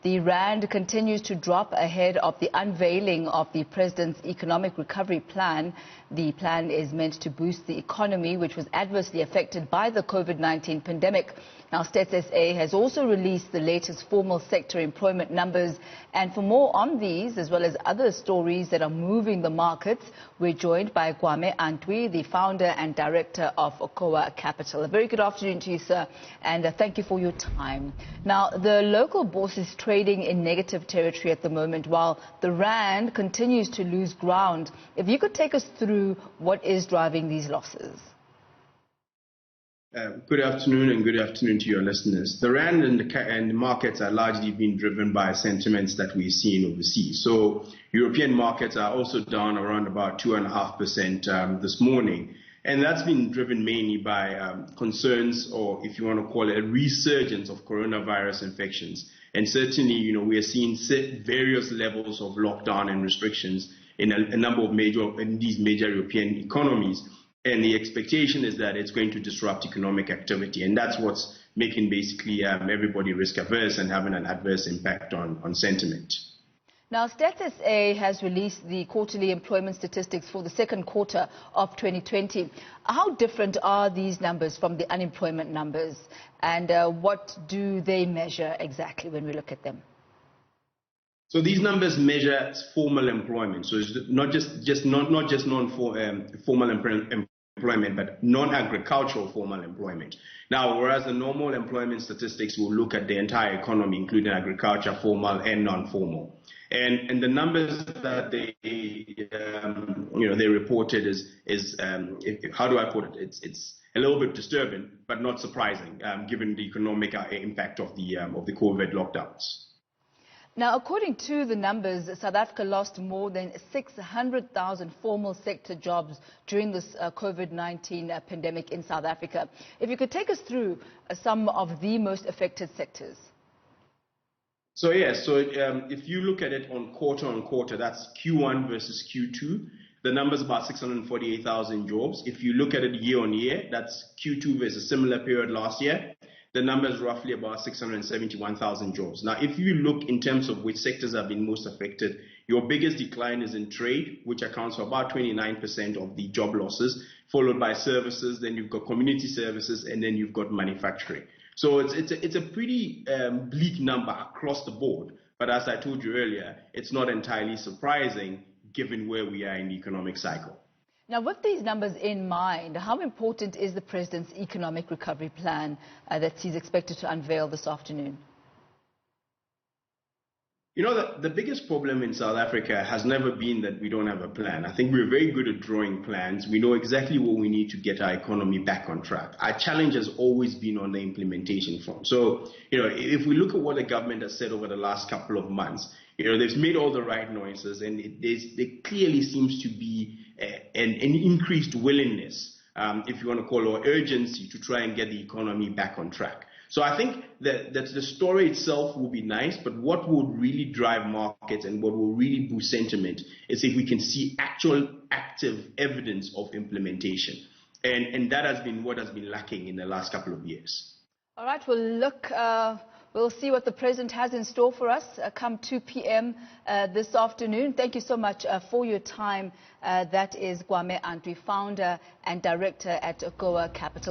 The rand continues to drop ahead of the unveiling of the president's economic recovery plan. The plan is meant to boost the economy, which was adversely affected by the COVID-19 pandemic. Now, Stats SA has also released the latest formal sector employment numbers. And for more on these, as well as other stories that are moving the markets, we're joined by Kwame Antwi, the founder and director of KOA Capital. A very good afternoon to you, sir, and thank you for your time. Now, the local bourse is trading in negative territory at the moment, while the rand continues to lose ground. If you could take us through what is driving these losses. Good afternoon and good afternoon to your listeners. The rand and the markets are largely being driven by sentiments that we're seeing overseas. So European markets are also down around about 2.5% this morning. And that's been driven mainly by concerns, or if you want to call it a resurgence of coronavirus infections. And certainly, we are seeing various levels of lockdown and restrictions in a number of these major European economies. And the expectation is that it's going to disrupt economic activity. And that's what's making basically everybody risk averse and having an adverse impact on sentiment. Now, Stats SA has released the quarterly employment statistics for the second quarter of 2020. How different are these numbers from the unemployment numbers? And what do they measure exactly when we look at them? So these numbers measure formal employment. So it's not just non-formal employment, but non-agricultural formal employment. Now, whereas the normal employment statistics will look at the entire economy, including agriculture, formal and non-formal. And the numbers that they reported is how do I put it? It's a little bit disturbing, but not surprising, given the economic impact of the COVID lockdowns. Now, according to the numbers, South Africa lost more than 600,000 formal sector jobs during this COVID-19 pandemic in South Africa. If you could take us through some of the most affected sectors. So, yes, if you look at it on quarter, that's Q1 versus Q2, the number's about 648,000 jobs. If you look at it year on year, that's Q2 versus similar period last year. The number is roughly about 671,000 jobs. Now, if you look in terms of which sectors have been most affected, your biggest decline is in trade, which accounts for about 29% of the job losses, followed by services, then you've got community services, and then you've got manufacturing. So it's a pretty bleak number across the board. But as I told you earlier, it's not entirely surprising given where we are in the economic cycle. Now, with these numbers in mind, how important is the President's economic recovery plan that he's expected to unveil this afternoon? The biggest problem in South Africa has never been that we don't have a plan. I think we're very good at drawing plans. We know exactly what we need to get our economy back on track. Our challenge has always been on the implementation front. So, if we look at what the government has said over the last couple of months, they've made all the right noises, and there clearly seems to be an increased willingness, if you want to call it, or urgency to try and get the economy back on track. So I think that the story itself will be nice, but what would really drive markets and what will really boost sentiment is if we can see actual active evidence of implementation. And that has been what has been lacking in the last couple of years. All right, we'll see what the President has in store for us come 2 p.m. This afternoon. Thank you so much for your time. That is Kwame Antwi, founder and director at KOA Capital.